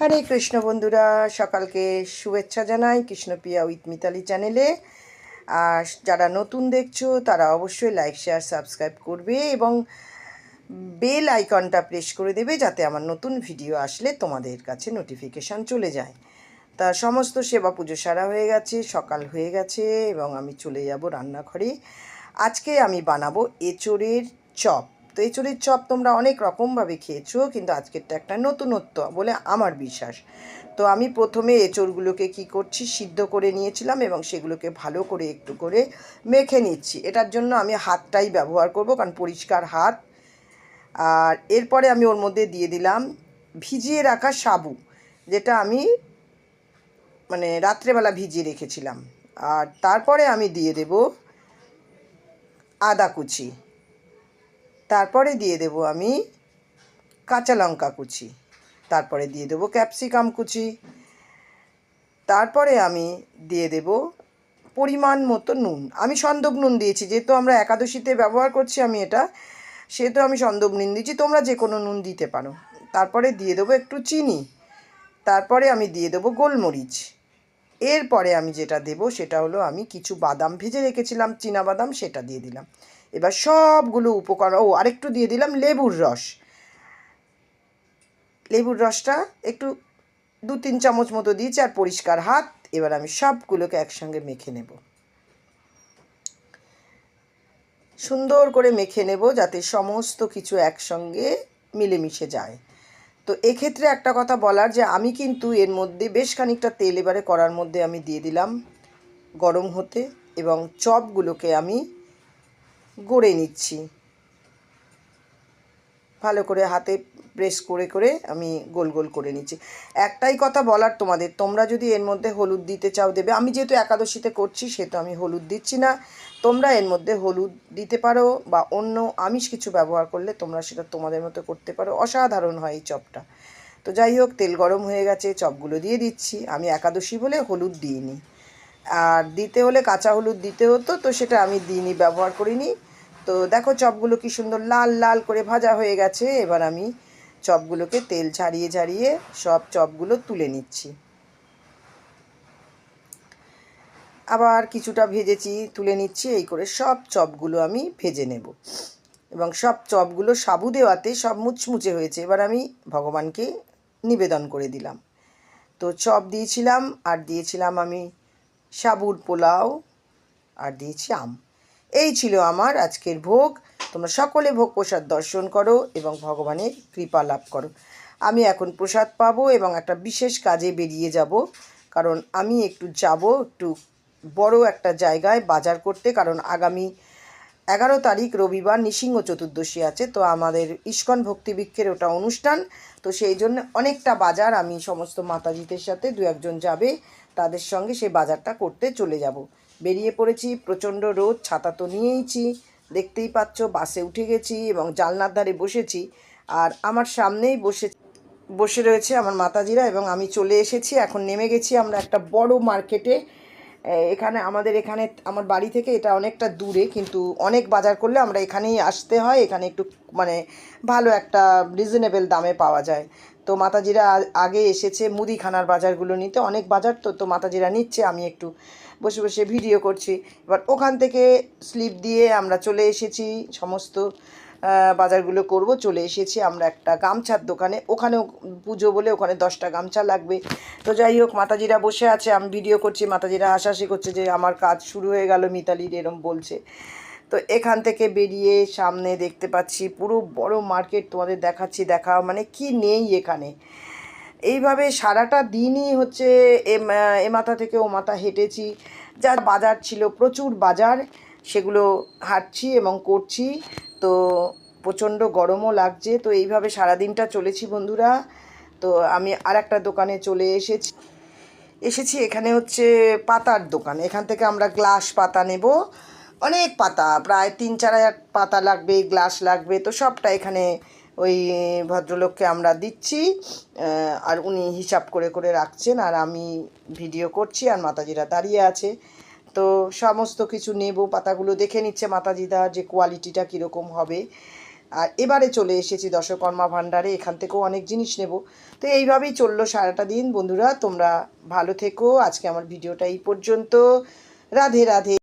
হরে কৃষ্ণ বন্ধুরা, সকালকে শুভেচ্ছা জানাই কৃষ্ণপ্রিয়া উইথ মিতালি চ্যানেলে। আর যারা নতুন দেখছো তারা অবশ্যই লাইক শেয়ার সাবস্ক্রাইব করবে এবং বেল আইকনটা প্রেস করে দেবে, যাতে আমার নতুন ভিডিও আসলে তোমাদের কাছে নোটিফিকেশান চলে যায়। তা সমস্ত সেবা পুজো সারা হয়ে গেছে, সকাল হয়ে গেছে এবং আমি চলে যাব রান্নাঘরে। আজকে আমি বানাবো এঁচোড়ের চপ। তো এঁচোড়ের চপ তোমরা অনেক রকমভাবে খেয়েছো, কিন্তু আজকেরটা একটা নতুনত্ব বলে আমার বিশ্বাস। তো আমি প্রথমে এঁচোড়গুলোকে কি করছি, সিদ্ধ করে নিয়েছিলাম এবং সেগুলোকে ভালো করে একটু করে মেখে নিচ্ছি। এটার জন্য আমি হাতটাই ব্যবহার করব, কারণ পরিষ্কার হাত। আর এরপরে আমি ওর মধ্যে দিয়ে দিলাম ভিজিয়ে রাখা সাবু, যেটা আমি রাত্রেবেলা ভিজিয়ে রেখেছিলাম। আর তারপরে আমি দিয়ে দেব আদা কুচি, তারপরে দিয়ে দেব আমি কাঁচা লঙ্কা কুচি, তারপরে দিয়ে দেব ক্যাপসিকাম কুচি, তারপরে আমি দিয়ে দেব পরিমাণ মতো নুন। আমি সন্দক নুন দিয়েছি, যেহেতু আমরা একাদশীতে ব্যবহার করছি আমি এটা, সেহেতু আমি সন্দক নুন দিয়েছি, তোমরা যে কোনো নুন দিতে পারো। তারপরে দিয়ে দেবো একটু চিনি, তারপরে আমি দিয়ে দেবো গোলমরিচ। এরপরে আমি যেটা দেব সেটা হলো, আমি কিছু বাদাম ভেজে রেখেছিলাম, চীনা বাদাম, সেটা দিয়ে দিলাম। এবার সবগুলো উপকরণ, আরেকটু দিয়ে দিলাম লেবুর রস। লেবুর রসটা একটু 2-3 চামচ মতো দিয়েছি, আর পরিষ্কার হাত। এবার আমি সবগুলোকে একসঙ্গে মেখে নেব, সুন্দর করে মেখে নেব, যাতে সমস্ত কিছু একসঙ্গে মিলেমিশে যায়। তো এক্ষেত্রে একটা কথা বলার, যে আমি কিন্তু এর মধ্যে বেশ খানিকটা তেল এবারে কড়ার মধ্যে আমি দিয়ে দিলাম গরম হতে, এবং চপগুলোকে আমি গড়ে নিচ্ছি ভালো করে, হাতে প্রেস করে করে আমি গোল গোল করে নিচ্ছি। একটাই কথা বলার তোমাদের, তোমরা যদি এর মধ্যে হলুদ দিতে চাও দেবে। আমি যেহেতু একাদশীতে করছি সেহেতু আমি হলুদ দিচ্ছি না। তোমরা এর মধ্যে হলুদ দিতে পারো, বা অন্য আমিষ কিছু ব্যবহার করলে তোমরা সেটা তোমাদের মতো করতে পারো। অসাধারণ হয় এই চপটা। তো যাই হোক, তেল গরম হয়ে গেছে, চপগুলো দিয়ে দিচ্ছি। আমি একাদশী বলে হলুদ দিইনি, আর দিতে হলে কাঁচা হলুদ দিতে হতো, তো সেটা আমি দিইনি, ব্যবহার করিনি। তো দেখো চপগুলো কি সুন্দর লাল লাল করে ভাজা হয়ে গেছে। এবার আমি চপগুলোকে তেল ঝারিয়ে ঝারিয়ে সব চপগুলো তুলে নিচ্ছি। আবার কিছুটা ভেজেছি, তুলে নিচ্ছি। এই করে সব চপগুলো আমি ভেজে নেব, এবং সব চপগুলো সাবু দেওয়াতে সব মুচমুচে হয়েছে। এবার আমি ভগবানকে নিবেদন করে দিলাম। তো চপ দিয়েছিলাম, আর দিয়েছিলাম আমি সাবুর পোলাও, আর দিয়েছি আম। এই ছিল আমার আজকের ভোগ। তোমরা সকলে ভোগ প্রসাদ দর্শন করো এবং ভগবানের কৃপা লাভ করো। আমি এখন প্রসাদ পাবো এবং একটা বিশেষ কাজে বেরিয়ে যাব, কারণ আমি একটু বড় একটা জায়গায় বাজার করতে, কারণ আগামী 11 তারিখ রবিবার নৃসিংহ চতুর্দশী আছে। তো আমাদের ইস্কন ভক্তিবৃক্ষের ওটা অনুষ্ঠান। তো সেই জন্য অনেকটা বাজার, আমি সমস্ত মাতাজিদের সাথে 2-1 জন যাবে, তাদের সঙ্গে সেই বাজারটা করতে চলে যাব। বেরিয়ে পড়েছি, প্রচণ্ড রোদ, ছাতা তো নিয়েইছি, দেখতেই পাচ্ছ। বাসে উঠে গেছি এবং জানলার ধারে বসেছি, আর আমার সামনেই বসে রয়েছে আমার মাতাজিরা, এবং আমি চলে এসেছি। এখন নেমে গেছি আমরা একটা বড় মার্কেটে। এখানে আমার বাড়ি থেকে এটা অনেকটা দূরে, কিন্তু অনেক বাজার করলে আমরা এখানেই আসতে হয়। এখানে একটু ভালো একটা রিজনেবল দামে পাওয়া যায়। তো মাতাজিরা আগে এসেছে মুদিখানার বাজারগুলো নিতে, অনেক বাজার তো মাতাজিরা নিচ্ছে, আমি একটু বসে বসে ভিডিও করছি। এবার ওখান থেকে স্লিপ দিয়ে আমরা চলে এসেছি, সমস্ত বাজারগুলো করব। চলে এসেছি আমরা একটা গামছার দোকানে, ওখানেও পুজো বলে ওখানে 10টা গামছা লাগবে। তো যাই হোক, মাতাজিরা বসে আছে, আমি ভিডিও করছি, মাতাজিরা হাসাহাসি করছে যে আমার কাজ শুরু হয়ে গেল মিতালির, এরম বলছে। তো এখান থেকে বেরিয়ে সামনে দেখতে পাচ্ছি পুরো বড় মার্কেট, তোমাদের দেখাচ্ছি, কি নেই এখানে। এইভাবে সারাটা দিনই হচ্ছে এ মাথা থেকে ও মাথা হেঁটেছি। যা বাজার ছিল, প্রচুর বাজার, সেগুলো হাঁটছি এবং করছি। তো প্রচণ্ড গরমও লাগছে। তো এইভাবে সারাদিনটা চলেছি বন্ধুরা। তো আমি আর একটা দোকানে চলে এসেছি। এখানে হচ্ছে পাতার দোকান। এখান থেকে আমরা গ্লাস পাতা নেব, অনেক পাতা, প্রায় 3-4 হাজার পাতা লাগবে, গ্লাস লাগবে। তো সবটা এখানে ওই ভদ্রলোককে আমরা দিচ্ছি, আর উনি হিসাব করে করে রাখছেন, আর আমি ভিডিও করছি, আর মাতাজিরা দাঁড়িয়ে আছে। তো সমস্ত কিছু নেব, পাতাগুলো দেখে নিচ্ছে মাতাজিদা যে কোয়ালিটিটা কীরকম হবে। আর এবারে চলে এসেছি দশকর্মা ভাণ্ডারে, এখান থেকেও অনেক জিনিস নেব। তো এইভাবেই চললো সারাটা দিন। বন্ধুরা তোমরা ভালো থেকো, আজকে আমার ভিডিওটা এই পর্যন্ত। রাধে রাধে।